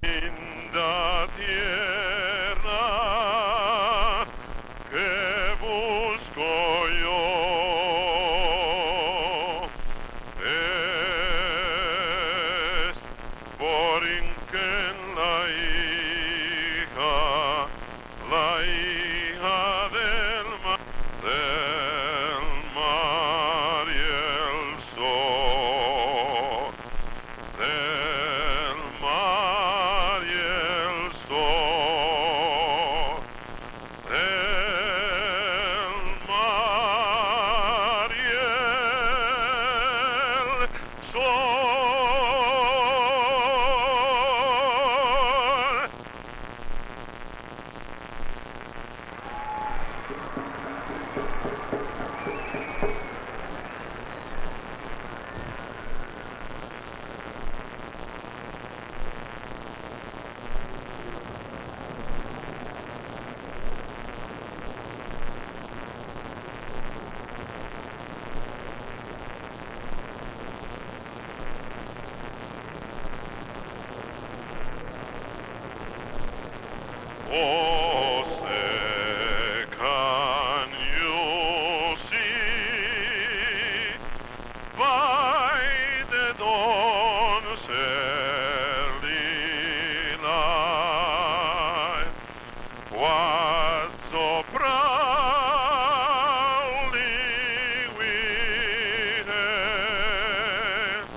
Linda tierra que busco yo es Borinquena la hija del mar y el sol, del mar y el sol, del mar y el sol. Oh, say, can you see by the dawn's early light what so proudly we hailed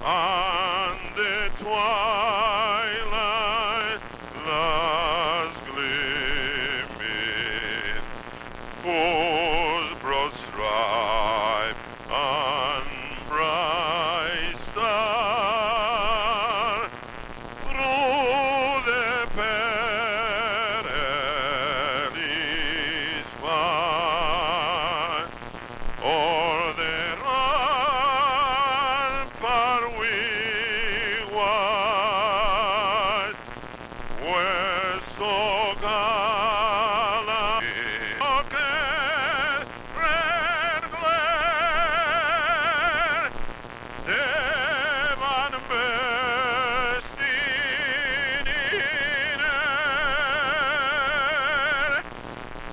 on the twilight last gleaming, whose broad stripe and bright star through the perilous fight o'er the rampart we watched were so gallant. Red glare, Devon bursting in air,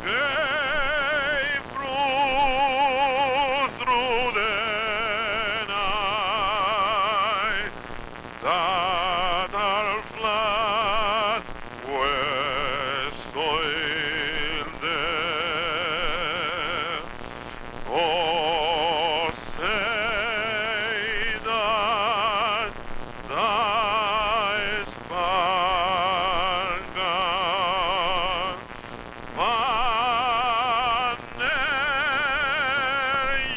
gave proof through the night that our flag was still there. Oh, say that thy spangled banner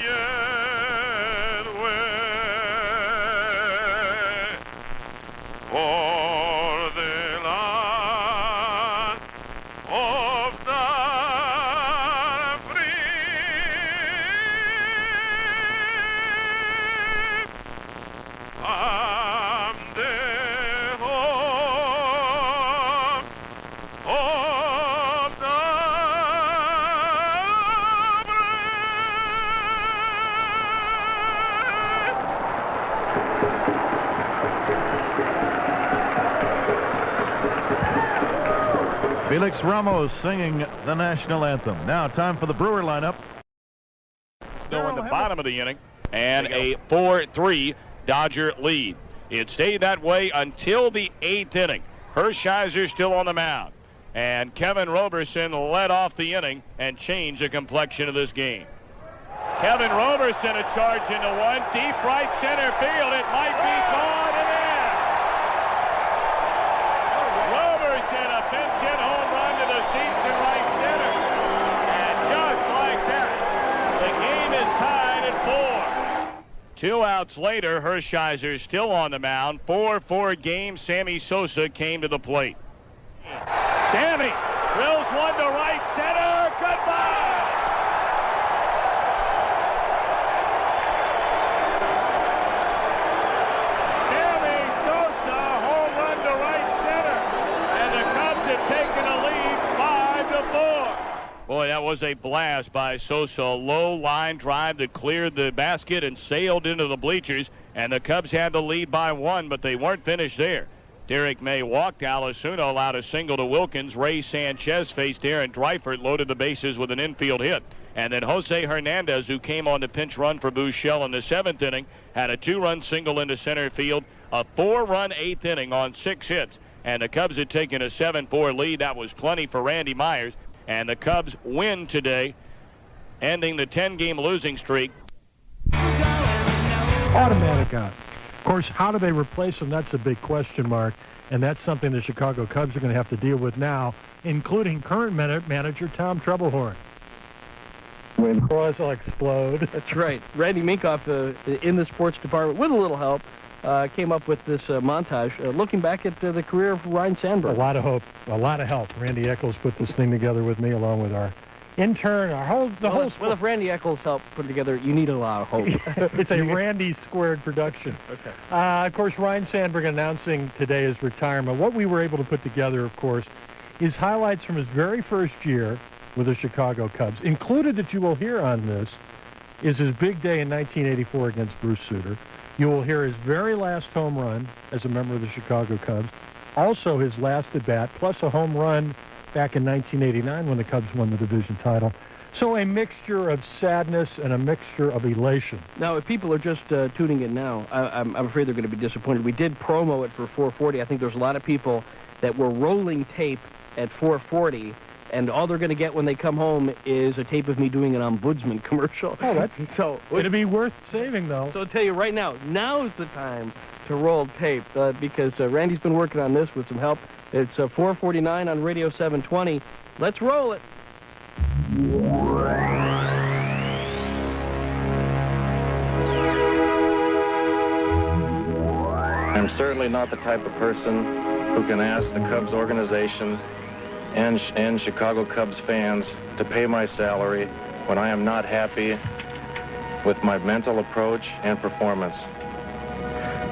yet wave for the land of the free. I'm the home of the brave. Felix Ramos singing the national anthem. Now time for the Brewer lineup. In the bottom of the inning, and a 4-3 Dodger lead. It stayed that way until the 8th inning. Hershiser still on the mound, and Kevin Roberson led off the inning and changed the complexion of this game. Kevin Roberson a charge into one, deep right center field. It might be gone and in. Roberson a pinch hit home run to the seats in right center, and just like that, the game is tied at 4. 2 outs later, Hershiser still on the mound. 4-4 game. Sammy Sosa came to the plate. Sammy drills one to right center. Goodbye. Sammy Sosa, home run to right center, and the Cubs have taken a lead 5-4. Boy, that was a blast by Sosa. A low line drive that cleared the basket and sailed into the bleachers, and the Cubs had the lead by 1, but they weren't finished there. Derek May walked. Alisuno allowed a single to Wilkins. Ray Sanchez faced Aaron Dreifert, loaded the bases with an infield hit. And then Jose Hernandez, who came on the pinch run for Buechele in the 7th inning, had a 2-run single into center field, a 4-run 8th inning on 6 hits. And the Cubs had taken a 7-4 lead. That was plenty for Randy Myers. And the Cubs win today, ending the 10-game losing streak. Automatic out. Of course, how do they replace him? That's a big question mark, and that's something the Chicago Cubs are going to have to deal with now, including current manager Tom Trebelhorn. When Cross will explode. That's right. Randy Minkoff, in the sports department, with a little help, came up with this montage, looking back at the career of Ryne Sandberg. A lot of hope, a lot of help. Randy Eccles put this thing together with me, along with our intern, Well, if Randy Eccles helped put it together, you need a lot of hope. It's a Randy squared production. Okay. Of course, Ryne Sandberg announcing today his retirement. What we were able to put together, of course, is highlights from his very first year with the Chicago Cubs. Included that you will hear on this is his big day in 1984 against Bruce Sutter. You will hear his very last home run as a member of the Chicago Cubs. Also his last at-bat, plus a home run back in 1989 when the Cubs won the division title. So a mixture of sadness and a mixture of elation. Now, if people are just tuning in now, I'm afraid they're going to be disappointed. We did promo it for 440. I think there's a lot of people that were rolling tape at 440, and all they're going to get when they come home is a tape of me doing an ombudsman commercial. Oh, that's so. It'd be worth saving, though. So I'll tell you right now, now's the time to roll tape because Randy's been working on this with some help. It's 4:49 on Radio 720. Let's roll it. I'm certainly not the type of person who can ask the Cubs organization and Chicago Cubs fans to pay my salary when I am not happy with my mental approach and performance.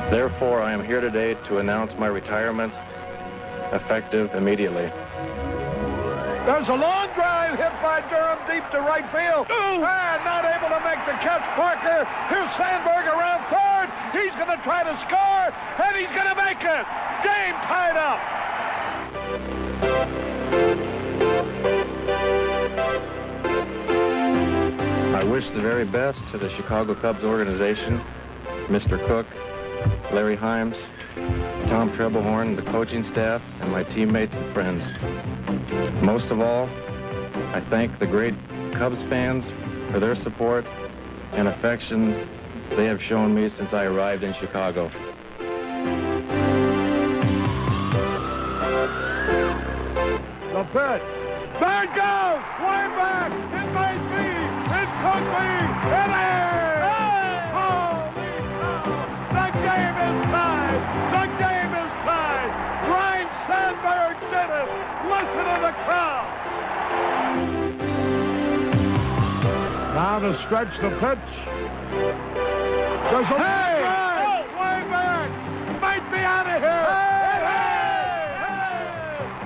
Therefore, I am here today to announce my retirement, effective immediately. There's a long drive hit by Durham deep to right field. And not able to make the catch, Parker. Here's Sandberg around third. He's going to try to score, and he's going to make it. Game tied up. I wish the very best to the Chicago Cubs organization, Mr. Cook, Larry Himes, Tom Trebelhorn, the coaching staff, and my teammates and friends. Most of all, I thank the great Cubs fans for their support and affection they have shown me since I arrived in Chicago. The pitch. There it goes. Way back. It may be. It could be. It is. Holy cow. The game is tied. The game is tied. Ryne Sandberg did it. Listen to the crowd. Now to stretch the pitch. There's a way back. Might be out of here.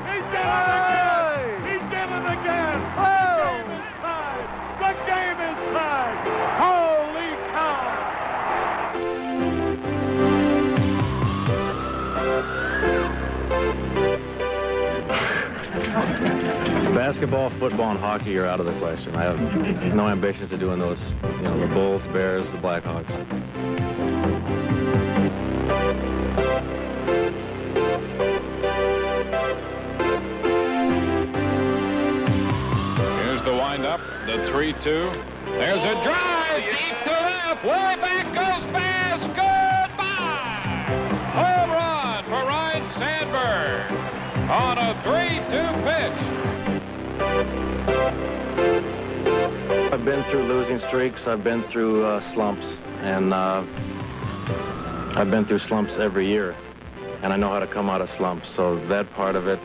He did it again. He did it again. The game is tied. Holy cow. Basketball, football, and hockey are out of the question. I have no ambitions of doing those, the Bulls, Bears, the Blackhawks. Here's the windup, the 3-2. There's a drive deep to left. Way back goes fast. Goodbye. Home run for Ryne Sandberg on a 3-2 pitch. I've been through losing streaks. I've been through slumps, and I've been through slumps every year, and I know how to come out of slumps. So that part of it,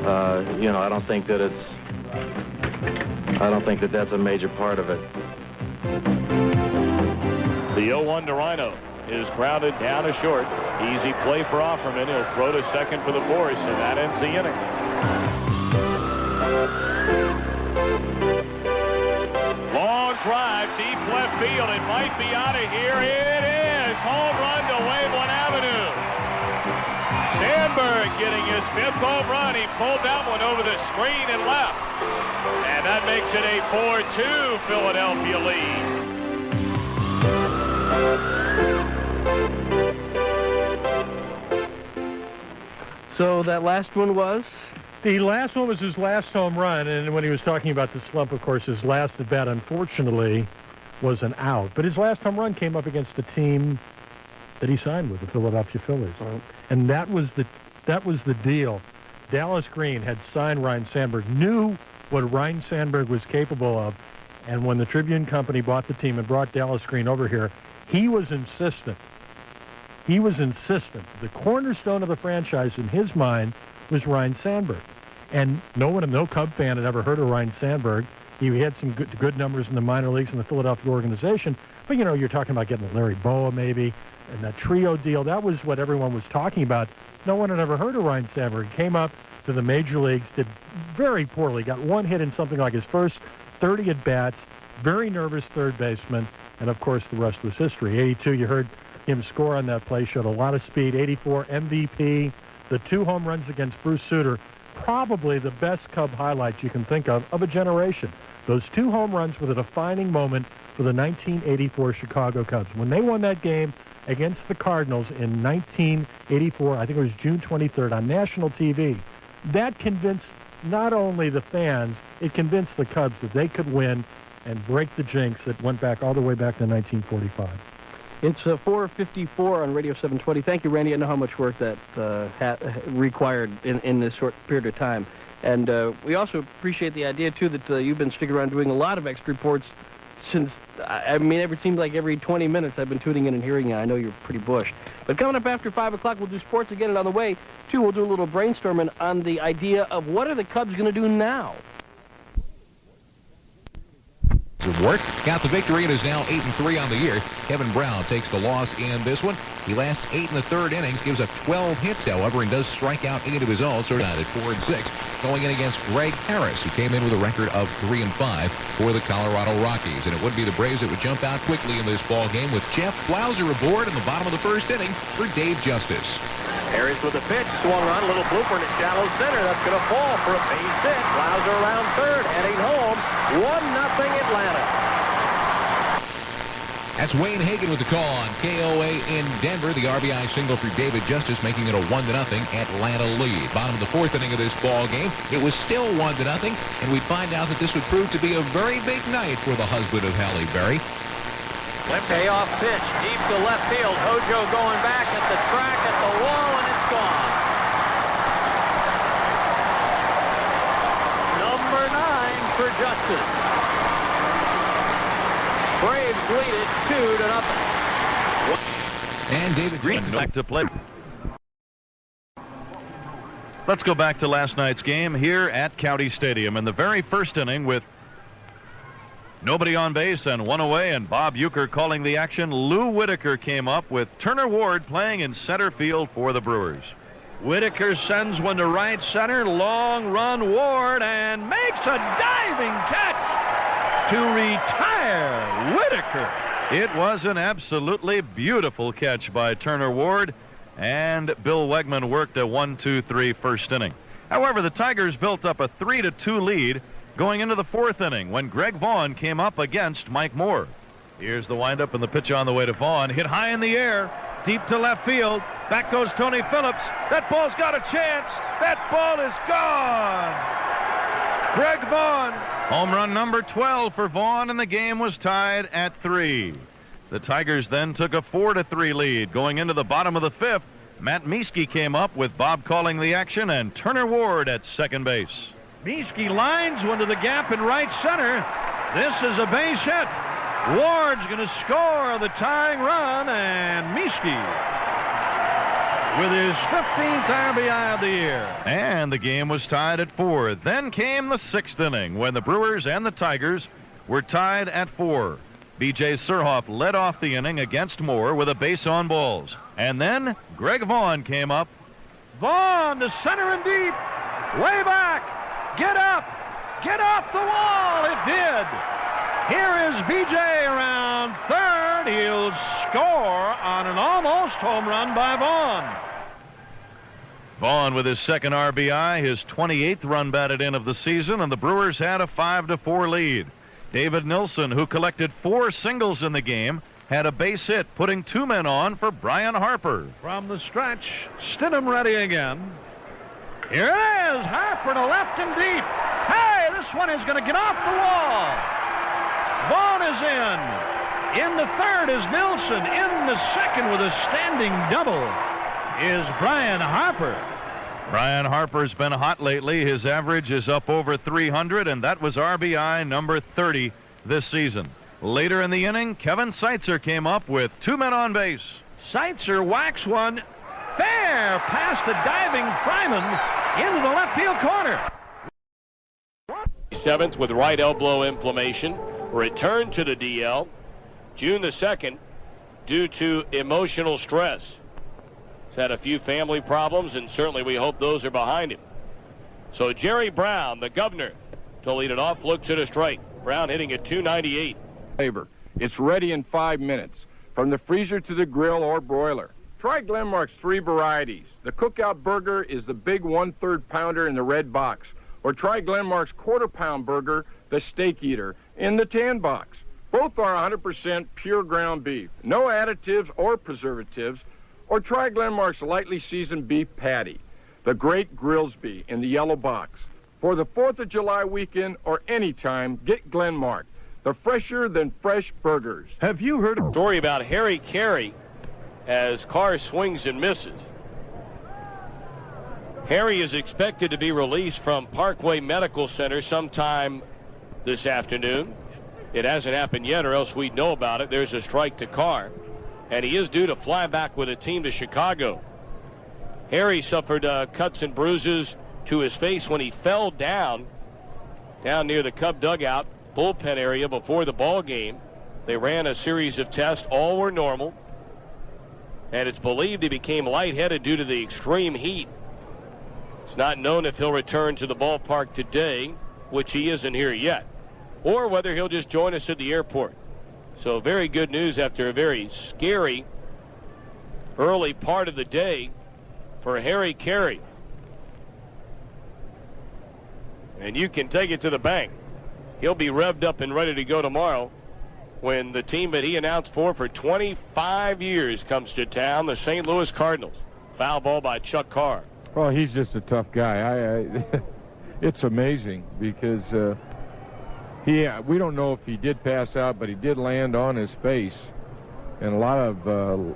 I don't think that that's a major part of it. The 0-1 to Rhino is grounded down to short. Easy play for Offerman. He'll throw to second for the force, and that ends the inning. Long drive, deep left field. It might be out of here. It is. Home run to Waveland Avenue. Sandberg getting his 5th home run. He pulled that one over the screen and left. And that makes it a 4-2 Philadelphia lead. So that last one was? The last one was his last home run, and when he was talking about the slump, of course, his last at bat, unfortunately, was an out. But his last home run came up against the team that he signed with, the Philadelphia Phillies. Right. And that was the deal. Dallas Green had signed Ryne Sandberg, knew what Ryne Sandberg was capable of, and when the Tribune Company bought the team and brought Dallas Green over here, he was insistent. He was insistent. The cornerstone of the franchise in his mind was Ryne Sandberg. And no Cub fan had ever heard of Ryne Sandberg. He had some good numbers in the minor leagues in the Philadelphia organization. But, you're talking about getting Larry Boa maybe, and that trio deal. That was what everyone was talking about. No one had ever heard of Ryne Sandberg. He came up to the major leagues, did very poorly, got one hit in something like his first 30 at-bats, very nervous third baseman, and, of course, the rest was history. 82, you heard him score on that play, showed a lot of speed. 84, MVP, the 2 home runs against Bruce Sutter, probably the best Cub highlights you can think of a generation. Those 2 home runs were the defining moment for the 1984 Chicago Cubs. When they won that game against the Cardinals in 1984, I think it was June 23rd, on national TV, that convinced not only the fans, it convinced the Cubs that they could win and break the jinx that went back all the way back to 1945. It's 4:54 on Radio 720. Thank you, Randy. I know how much work that required in this short period of time. And we also appreciate the idea, too, that you've been sticking around doing a lot of extra reports since, it seems like every 20 minutes I've been tuning in and hearing you. I know you're pretty bushed. But coming up after 5 o'clock, we'll do sports again, and on the way, too, we'll do a little brainstorming on the idea of what are the Cubs going to do now. Work got the victory and is now 8-3 on the year. Kevin Brown takes the loss in this one. He lasts 8 in the third innings, gives up 12 hits, however, and does strike out 8 of his own. So at 4-6, going in against Greg Harris, who came in with a record of 3-5 for the Colorado Rockies. And it would be the Braves that would jump out quickly in this ball game with Jeff Blauser aboard in the bottom of the first inning for Dave Justice. Harris with a pitch, swung on, a little blooper in shallow center. That's going to fall for a base hit. Blauser around third, heading home. 1-0 Atlanta. That's Wayne Hagan with the call on KOA in Denver. The RBI single for David Justice, making it a 1-0 Atlanta lead. Bottom of the 4th inning of this ball game. It was still 1-0, and we'd find out that this would prove to be a very big night for the husband of Halle Berry. Payoff pitch deep to left field. Hojo going back at the track at the wall, and it's gone. Number 9 for Justice. Braves lead it 2-0. And David Green back to play. Let's go back to last night's game here at County Stadium in the very first inning with nobody on base and 1 away, and Bob Uecker calling the action. Lou Whitaker came up with Turner Ward playing in center field for the Brewers. Whitaker sends one to right center. Long run, Ward, and makes a diving catch to retire Whitaker. It was an absolutely beautiful catch by Turner Ward, and Bill Wegman worked a 1-2-3 first inning. However, the Tigers built up a 3-2 lead going into the 4th inning when Greg Vaughn came up against Mike Moore. Here's the windup and the pitch on the way to Vaughn. Hit high in the air, deep to left field. Back goes Tony Phillips. That ball's got a chance. That ball is gone. Greg Vaughn. Home run number 12 for Vaughn, and the game was tied at 3. The Tigers then took a 4-3 lead. Going into the bottom of the 5th, Matt Mieske came up with Bob calling the action and Turner Ward at second base. Mieske lines one to the gap in right center. This is a base hit. Ward's going to score the tying run, and Mieske with his 15th RBI of the year. And the game was tied at 4. Then came the 6th inning when the Brewers and the Tigers were tied at 4. B.J. Surhoff led off the inning against Moore with a base on balls. And then Greg Vaughn came up. Vaughn to center and deep. Way back. Get up. Get off the wall. It did. Here is B.J. around third. He'll score on an almost home run by Vaughn. Vaughn with his second RBI, his 28th run batted in of the season, and the Brewers had a 5-4 lead. David Nilsson, who collected 4 singles in the game, had a base hit, putting 2 men on for Brian Harper. From the stretch, Stidham ready again. Here it is, Harper to left and deep. Hey, this one is going to get off the wall. Vaughn is in. In the third is Nilsson. In the second with a standing double is Brian Harper. Brian Harper's been hot lately. His average is up over 300, and that was RBI number 30 this season. Later in the inning, Kevin Seitzer came up with 2 men on base. Seitzer whacks one fair past the diving Fryman into the left field corner. 7th with right elbow inflammation. Returned to the DL June the 2nd due to emotional stress. He's had a few family problems, and certainly we hope those are behind him. So Jerry Browne, the governor, to lead it off, looks at a strike. Browne hitting at .298. It's ready in 5 minutes, from the freezer to the grill or broiler. Try Glenmark's 3 varieties. The cookout burger is the big 1/3 pounder in the red box. Or try Glenmark's 1/4 pound burger, the steak eater, in the tan box. Both are 100% pure ground beef, no additives or preservatives. Or try Glenmark's lightly seasoned beef patty, the great Grillsby in the yellow box. For the 4th of July weekend or any time, get Glenmark, the fresher than fresh burgers. Have you heard a story about Harry Caray as Carr swings and misses? Harry is expected to be released from Parkway Medical Center sometime this afternoon. It hasn't happened yet, or else we'd know about it. There's a strike to Carr, and he is due to fly back with a team to Chicago. Harry suffered cuts and bruises to his face when he fell down near the Cub dugout bullpen area before the ball game. They ran a series of tests. All were normal, and it's believed he became lightheaded due to the extreme heat. It's not known if he'll return to the ballpark today, which he isn't here yet, or whether he'll just join us at the airport. So very good news after a very scary early part of the day for Harry Caray. And you can take it to the bank. He'll be revved up and ready to go tomorrow when the team that he announced for 25 years comes to town, the St. Louis Cardinals. Foul ball by Chuck Carr. Well, he's just a tough guy. It's amazing because we don't know if he did pass out, but he did land on his face, and a lot of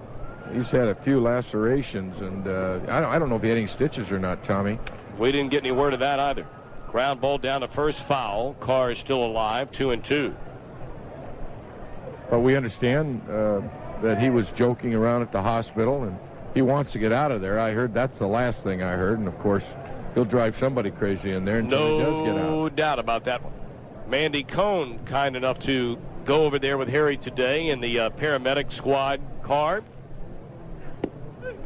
he's had a few lacerations, and I don't know if he had any stitches or not, Tommy. We didn't get any word of that either. Ground ball down to first, foul. Carr is still alive, 2-2. But we understand that he was joking around at the hospital, and he wants to get out of there. I heard that's the last thing I heard, and of course he'll drive somebody crazy in there until he does get out. No doubt about that one. Mandy Cohn kind enough to go over there with Harry today in the paramedic squad car.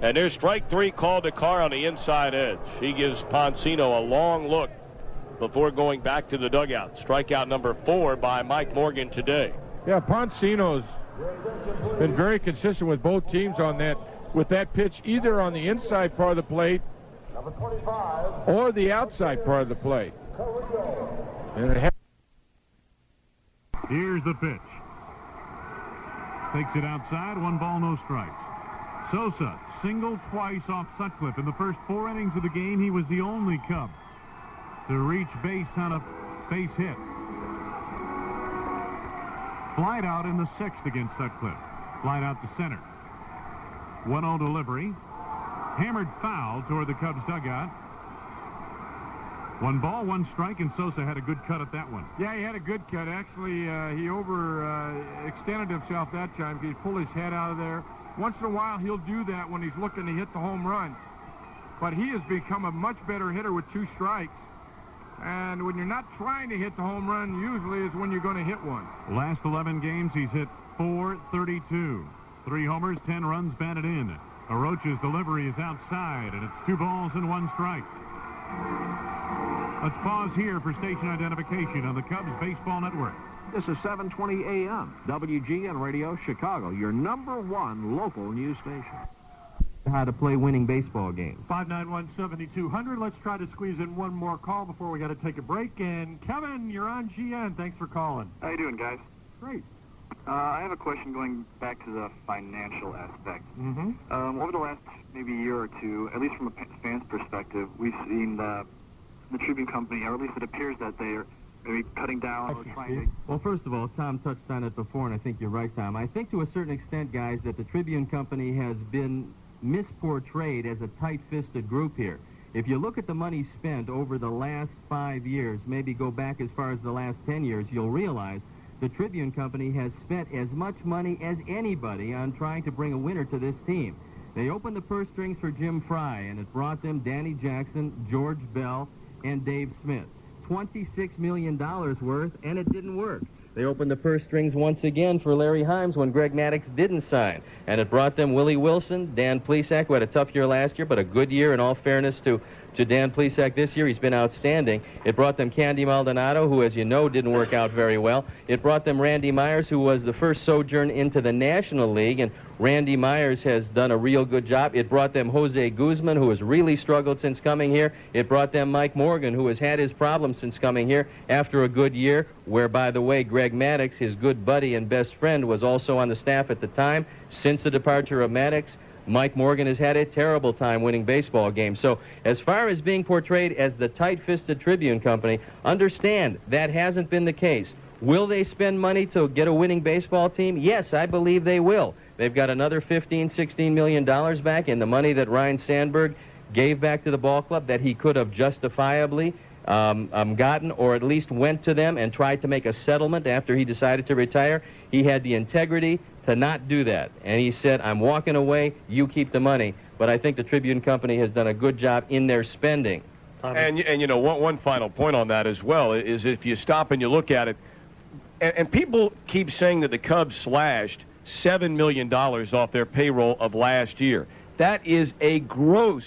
And there's strike 3 called to Carr on the inside edge. He gives Poncino a long look before going back to the dugout. Strikeout number 4 by Mike Morgan today. Yeah, Poncino's been very consistent with both teams on that, with that pitch either on the inside part of the plate or the outside part of the plate. And here's the pitch. Takes it outside, 1 ball, no strikes. Sosa singled twice off Sutcliffe. In the first 4 innings of the game, he was the only Cub to reach base on a base hit. Flight out in the 6th against Sutcliffe. Flight out to center. 1-0 delivery. Hammered foul toward the Cubs dugout. 1 ball, 1 strike, and Sosa had a good cut at that one. Yeah, he had a good cut. Actually, he extended himself that time. He pulled his head out of there. Once in a while, he'll do that when he's looking to hit the home run. But he has become a much better hitter with 2 strikes. And when you're not trying to hit the home run, usually is when you're going to hit one. Last 11 games, he's hit .432. 3 homers, 10 runs batted in. Arocha's delivery is outside, and it's 2 balls and 1 strike. Let's pause here for station identification on the Cubs Baseball Network. This is 720 AM, WGN Radio Chicago, your #1 local news station. how to play winning baseball games. 591-7200. Let's try to squeeze in one more call before we got to take a break. And Kevin, you're on GN. Thanks for calling. How you doing, guys? Great. I have a question going back to the financial aspect. Mm-hmm. Over the last maybe year or two, at least from a fan's perspective, we've seen the Tribune Company, or at least it appears that they're maybe cutting down or trying to... Well, first of all, Tom touched on it before, and I think you're right, Tom. I think to a certain extent, guys, that the Tribune Company has been misportrayed as a tight-fisted group here. If you look at the money spent over the last 5 years, maybe go back as far as the last 10 years, you'll realize the Tribune Company has spent as much money as anybody on trying to bring a winner to this team. They opened the purse strings for Jim Fry, and it brought them Danny Jackson, George Bell, and Dave Smith. $26 million worth, and it didn't work. They opened the purse strings once again for Larry Himes when Greg Maddux didn't sign, and it brought them Willie Wilson, Dan Plesac, who had a tough year last year, but a good year in all fairness to Dan Plesac this year. He's been outstanding. It brought them Candy Maldonado, who, as you know, didn't work out very well. It brought them Randy Myers, who was the first sojourn into the National League, and Randy Myers has done a real good job. It brought them Jose Guzman, who has really struggled since coming here. It brought them Mike Morgan, who has had his problems since coming here after a good year, where, by the way, Greg Maddux, his good buddy and best friend, was also on the staff at the time. Since the departure of Maddux, Mike Morgan has had a terrible time winning baseball games. So as far as being portrayed as the tight-fisted Tribune Company, understand that hasn't been the case. Will they spend money to get a winning baseball team? Yes, I believe they will. They've got another $15, $16 million back in the money that Ryne Sandberg gave back to the ball club that he could have justifiably gotten, or at least went to them and tried to make a settlement after he decided to retire. He had the integrity to not do that. And he said, I'm walking away, you keep the money. But I think the Tribune Company has done a good job in their spending. And you know, one final point on that as well is if you stop and you look at it, and people keep saying that the Cubs slashed $7 million off their payroll of last year. That is a gross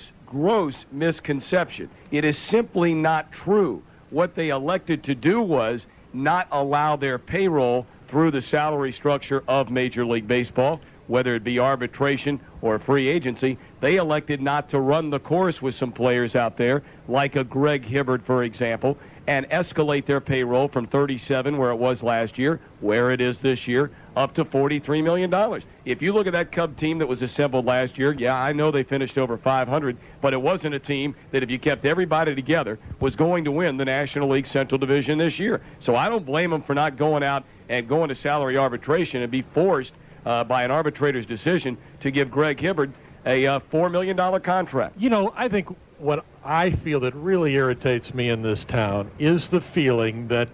misconception. It is simply not true. What they elected to do was not allow their payroll through the salary structure of Major League Baseball, whether it be arbitration or free agency. They elected not to run the course with some players out there, like a Greg Hibbert, for example, and escalate their payroll from 37, where it was last year, where it is this year, up to $43 million. If you look at that Cub team that was assembled last year, yeah, I know they finished over 500, but it wasn't a team that, if you kept everybody together, was going to win the National League Central Division this year. So I don't blame them for not going out and going to salary arbitration and be forced by an arbitrator's decision to give Greg Hibbert a $4 million contract. You know, I think what I feel that really irritates me in this town is the feeling that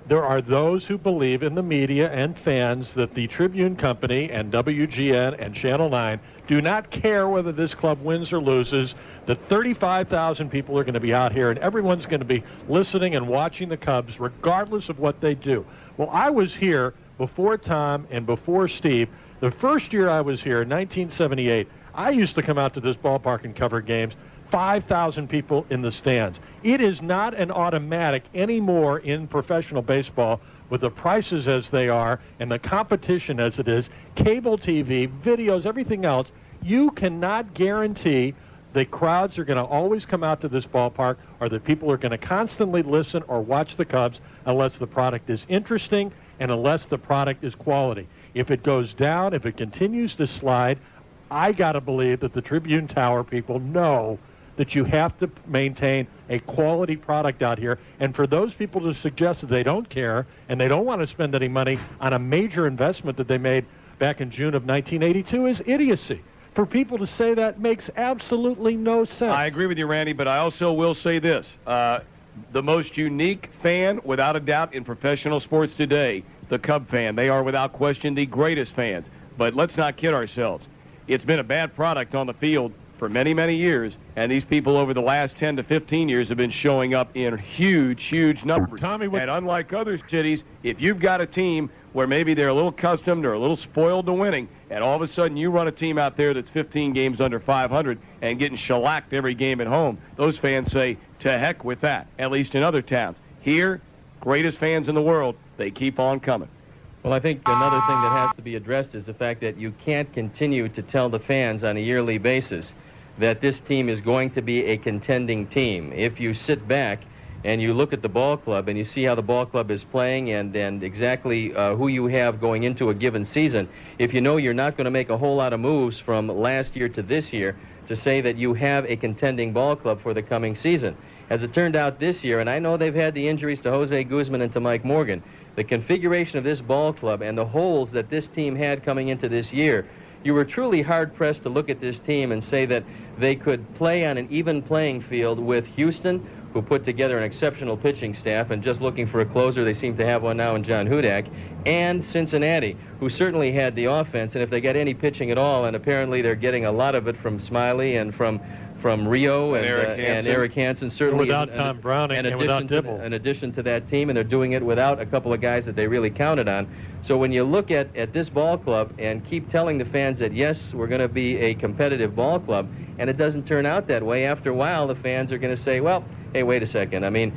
there are those who believe in the media and fans that the Tribune Company and WGN and Channel 9 do not care whether this club wins or loses, that 35,000 people are going to be out here and everyone's going to be listening and watching the Cubs regardless of what they do. Well, I was here before Tom and before Steve. The first year I was here, in 1978, I used to come out to this ballpark and cover games. 5,000 people in the stands. It is not an automatic anymore in professional baseball with the prices as they are and the competition as it is, cable TV, videos, everything else. You cannot guarantee the crowds are going to always come out to this ballpark or that people are going to constantly listen or watch the Cubs unless the product is interesting and unless the product is quality. If it goes down, if it continues to slide, I got to believe that the Tribune Tower people know that you have to maintain a quality product out here. And for those people to suggest that they don't care and they don't want to spend any money on a major investment that they made back in June of 1982 is idiocy. For people to say that makes absolutely no sense. I agree with you, Randy, but I also will say this. The most unique fan, without a doubt, in professional sports today, the Cub fan. They are, without question, the greatest fans. But let's not kid ourselves. It's been a bad product on the field for many, many years, and these people over the last 10 to 15 years have been showing up in huge numbers. Tommy, and unlike other cities, if you've got a team where maybe they're a little accustomed or a little spoiled to winning, and all of a sudden you run a team out there that's 15 games under 500 and getting shellacked every game at home, those fans say, to heck with that, at least in other towns. Here, greatest fans in the world, they keep on coming. Well, I think another thing that has to be addressed is the fact that you can't continue to tell the fans on a yearly basis that this team is going to be a contending team. If you sit back and you look at the ball club and you see how the ball club is playing and exactly who you have going into a given season, if you know you're not going to make a whole lot of moves from last year to this year to say that you have a contending ball club for the coming season. As it turned out this year, and I know they've had the injuries to Jose Guzman and to Mike Morgan, the configuration of this ball club and the holes that this team had coming into this year, you were truly hard-pressed to look at this team and say that they could play on an even playing field with Houston, who put together an exceptional pitching staff, and just looking for a closer, they seem to have one now in John Hudak, and Cincinnati, who certainly had the offense, and if they got any pitching at all, and apparently they're getting a lot of it from Smiley and from Rio and Eric Hansen, certainly without Thom Browning and without Dibble. In addition to that team, and they're doing it without a couple of guys that they really counted on. So when you look at this ball club and keep telling the fans that, yes, we're going to be a competitive ball club, and it doesn't turn out that way, after a while the fans are going to say, well, hey, wait a second. I mean,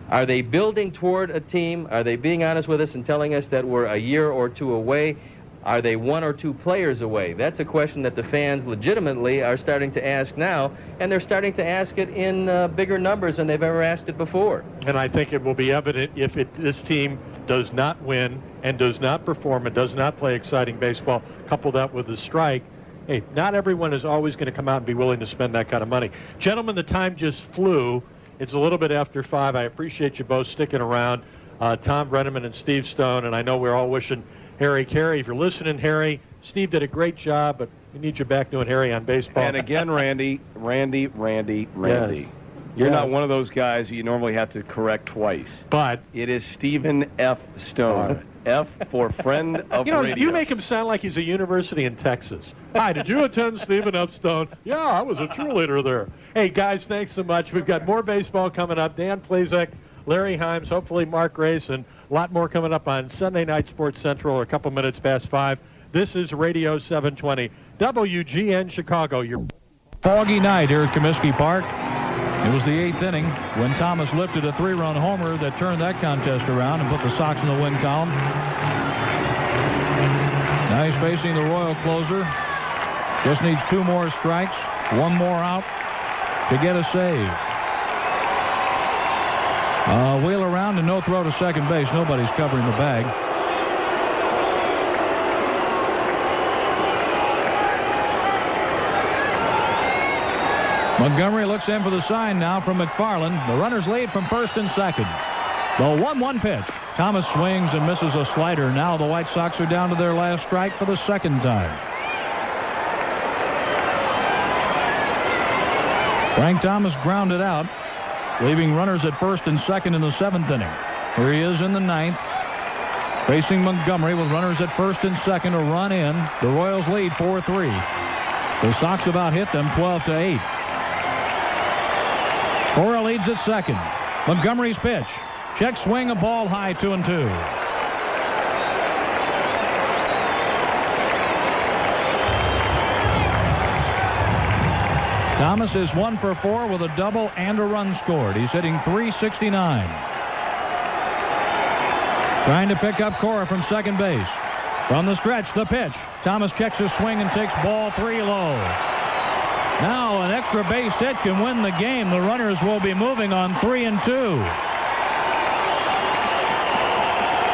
are they building toward a team? Are they being honest with us and telling us that we're a year or two away? Are they one or two players away? That's a question that the fans legitimately are starting to ask now, and they're starting to ask it in bigger numbers than they've ever asked it before. And I think it will be evident if this team does not win and does not perform and does not play exciting baseball, couple that with the strike. Hey, not everyone is always going to come out and be willing to spend that kind of money. Gentlemen, the time just flew. It's a little bit after 5. I appreciate you both sticking around, Thom Brennaman and Steve Stone, and I know we're all wishing Harry Caray. If you're listening, Harry, Steve did a great job, but we need you back doing Harry on baseball. And again, Randy. Yes. You're not one of those guys you normally have to correct twice. But it is Stephen F. Stone. F for friend of radio. You make him sound like he's a university in Texas. Hi, did you attend Stephen F. Stone? Yeah, I was a cheerleader there. Hey, guys, thanks so much. We've got more baseball coming up. Dan Plazek, Larry Himes, hopefully Mark Grayson. A lot more coming up on Sunday Night Sports Central, a couple minutes past 5. This is Radio 720, WGN Chicago. Your foggy night here at Comiskey Park. It was the 8th inning when Thomas lifted a 3-run homer that turned that contest around and put the Sox in the win column. Now he's facing the Royal closer. Just needs 2 more strikes, 1 more out to get a save. Wheel around and no throw to second base. Nobody's covering the bag. Montgomery looks in for the sign now from McFarland. The runners lead from first and second. The 1-1 pitch. Thomas swings and misses a slider. Now the White Sox are down to their last strike for the second time. Frank Thomas grounded out, leaving runners at first and second in the 7th inning. Here he is in the 9th, facing Montgomery with runners at first and second, a run in. The Royals lead 4-3. The Sox about hit them 12-8. Cora leads at second. Montgomery's pitch. Check swing, a ball high, 2-2. Thomas is 1 for 4 with a double and a run scored. He's hitting .369. Trying to pick up Cora from second base. From the stretch, the pitch. Thomas checks his swing and takes ball 3 low. Now an extra base hit can win the game. The runners will be moving on 3-2.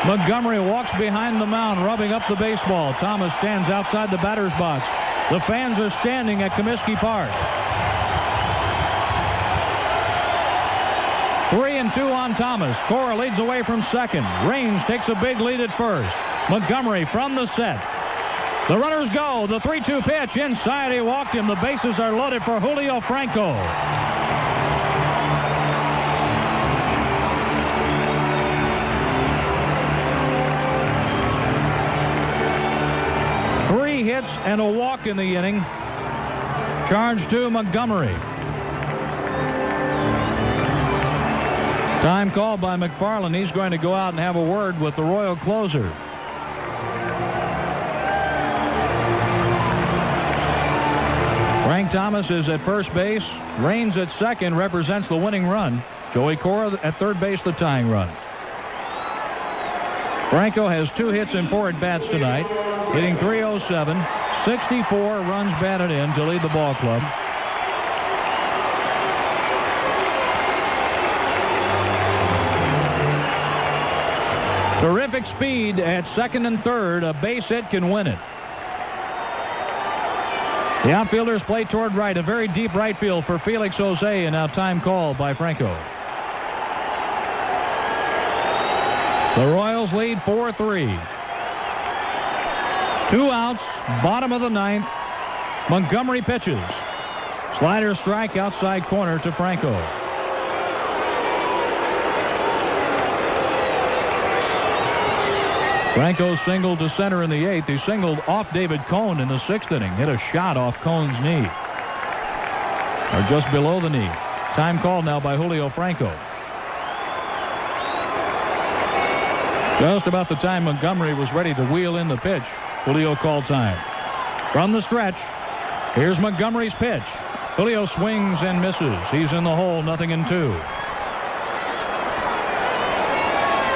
Montgomery walks behind the mound, rubbing up the baseball. Thomas stands outside the batter's box. The fans are standing at Comiskey Park. 3-2 on Thomas. Cora leads away from second. Raines takes a big lead at first. Montgomery from the set. The runners go. The 3-2 pitch. Inside, he walked him. The bases are loaded for Julio Franco. Three hits and a walk in the inning. Charge to Montgomery. Time called by McFarland. He's going to go out and have a word with the Royal closer. Frank Thomas is at first base. Raines at second, represents the winning run. Joey Cora at third base, the tying run. Franco has 2 hits and 4 at-bats tonight, hitting .307, 64 runs batted in to lead the ball club. Terrific speed at second and third. A base hit can win it. The outfielders play toward right, a very deep right field for Felix Jose, and now time called by Franco. The Royals lead 4-3. 2 outs, bottom of the 9th. Montgomery pitches. Slider strike outside corner to Franco. Franco singled to center in the 8th. He singled off David Cone in the 6th inning. Hit a shot off Cone's knee. Or just below the knee. Time called now by Julio Franco. Just about the time Montgomery was ready to wheel in the pitch, Julio called time. From the stretch, here's Montgomery's pitch. Julio swings and misses. He's in the hole, 0-2.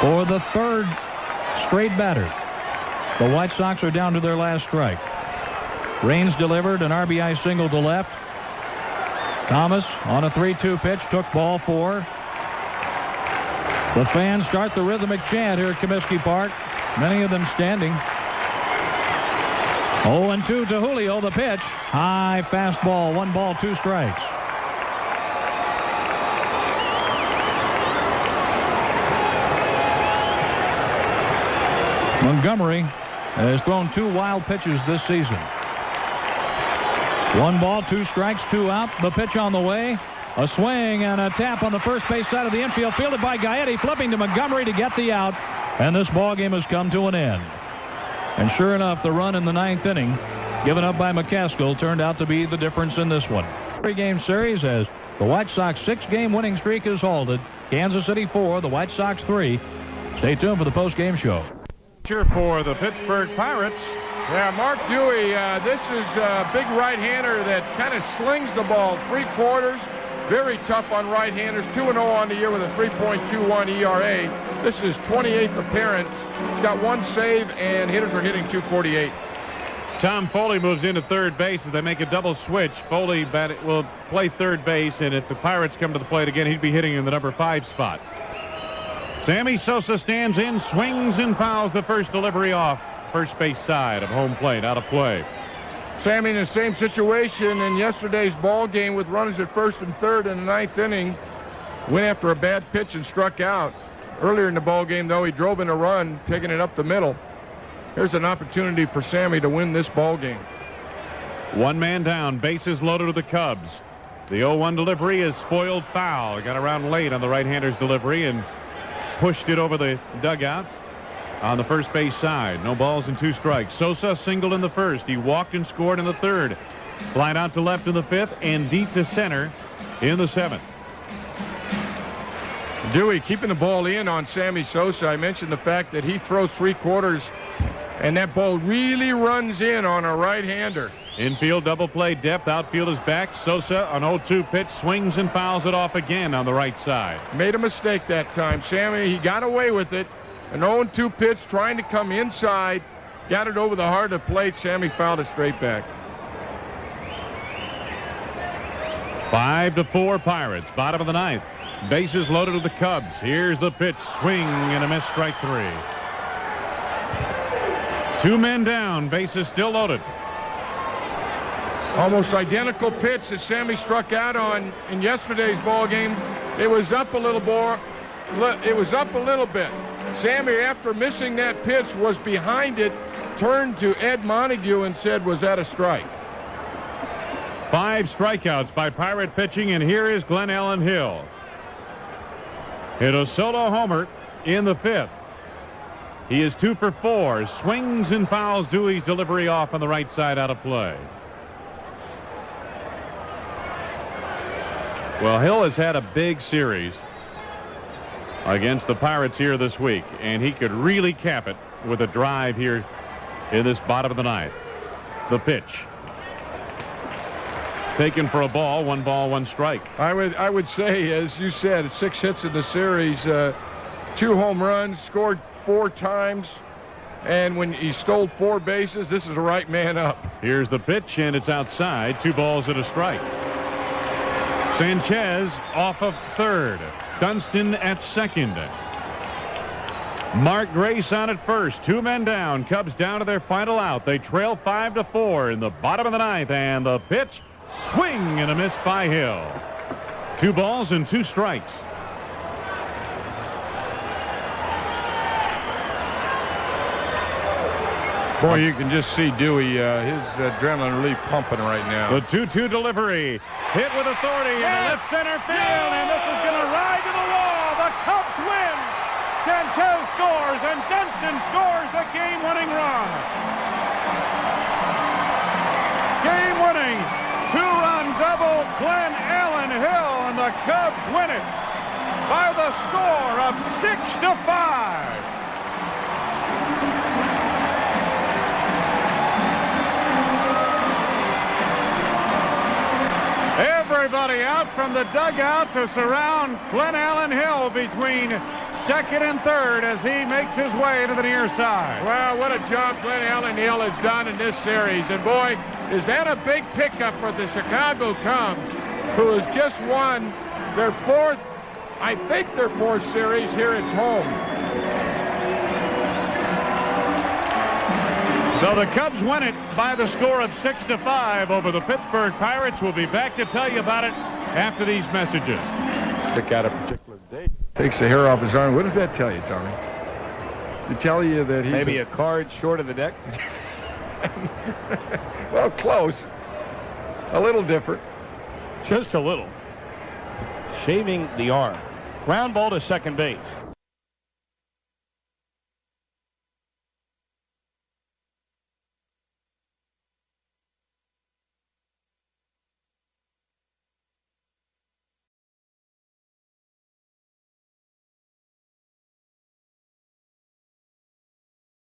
For the 3rd straight batter, the White Sox are down to their last strike. Raines delivered an RBI single to left. Thomas on a 3-2 pitch took ball 4. The fans start the rhythmic chant here at Comiskey Park, many of them standing. 0-2 to Julio. The pitch, high fastball, 1 ball, 2 strikes. Montgomery has thrown 2 wild pitches this season. 1 ball, 2 strikes, 2 out. The pitch on the way. A swing and a tap on the first base side of the infield, fielded by Gaetti, flipping to Montgomery to get the out. And this ball game has come to an end. And sure enough, the run in the 9th inning, given up by McCaskill, turned out to be the difference in this one. 3-game series as the White Sox 6-game winning streak is halted. Kansas City 4, the White Sox 3. Stay tuned for the post-game show. For the Pittsburgh Pirates. Yeah, Mark Dewey, this is a big right-hander that kind of slings the ball 3/4. Very tough on right-handers. 2-0 on the year with a 3.21 ERA. This is 28th appearance. He's got 1 save, and hitters are hitting .248. Tom Foley moves into third base as they make a double switch. Foley will play third base, and if the Pirates come to the plate again, he'd be hitting in the number 5 spot. Sammy Sosa stands in, swings and fouls the first delivery off first base side of home plate, out of play. Sammy in the same situation in yesterday's ball game with runners at first and third in the 9th inning. Went after a bad pitch and struck out. Earlier in the ball game, though, he drove in a run, taking it up the middle. Here's an opportunity for Sammy to win this ball game. 1 man down, bases loaded with the Cubs. The 0-1 delivery is spoiled foul. Got around late on the right-hander's delivery and pushed it over the dugout on the first base side. No balls and 2 strikes. Sosa singled in the 1st. He walked and scored in the 3rd. Flied out to left in the 5th and deep to center in the 7th. Dewey keeping the ball in on Sammy Sosa. I mentioned the fact that he throws 3/4 and that ball really runs in on a right-hander. Infield double play depth. Outfield is back. Sosa, an 0-2 pitch, swings and fouls it off again on the right side. Made a mistake that time. Sammy, he got away with it. An 0-2 pitch trying to come inside. Got it over the heart of the plate. Sammy fouled it straight back. 5-4 Pirates. Bottom of the 9th. Bases loaded with the Cubs. Here's the pitch. Swing and a miss, strike 3. 2 men down. Bases still loaded. Almost identical pitch that Sammy struck out on in yesterday's ball game. It was up a little more. It was up a little bit. Sammy, after missing that pitch, was behind it, turned to Ed Montague and said, "Was that a strike?" 5 strikeouts by Pirate pitching, and here is Glenn Allen Hill. Hit a solo homer in the 5th. He is 2 for 4. Swings and fouls Dewey's delivery off on the right side, out of play. Well, Hill has had a big series against the Pirates here this week, and he could really cap it with a drive here in this bottom of the 9th. The pitch. Taken for a ball, 1 ball, 1 strike. I would say, as you said, 6 hits in the series, 2 home runs, scored 4 times, and when he stole 4 bases, this is the right man up. Here's the pitch, and it's outside. 2 balls and a strike. Sanchez off of third. Dunston at second. Mark Grace on at first. 2 men down. Cubs down to their final out. They trail 5-4 in the bottom of the 9th, and the pitch, swing and a miss by Hill. 2 balls and 2 strikes. Boy, you can just see Dewey, his adrenaline really pumping right now. The 2-2 delivery. Hit with authority in the left center field, and this is going to ride to the wall. The Cubs win. Santo scores, and Dunston scores the game-winning run. Game-winning 2-run double, Glenn Allen Hill, and the Cubs win it by the score of 6-5. Everybody out from the dugout to surround Glenn Allen Hill between second and third as he makes his way to the near side. Well, what a job Glenn Allen Hill has done in this series. And boy, is that a big pickup for the Chicago Cubs, who has just won their 4th, I think their 4th series here at home. So the Cubs win it by the score of 6-5 over the Pittsburgh Pirates. We'll be back to tell you about it after these messages. Pick out a particular date. Takes the hair off his arm. What does that tell you, Tommy? To tell you that he's maybe a card short of the deck. Well, close. A little different. Just a little. Shaving the arm. Ground ball to second base.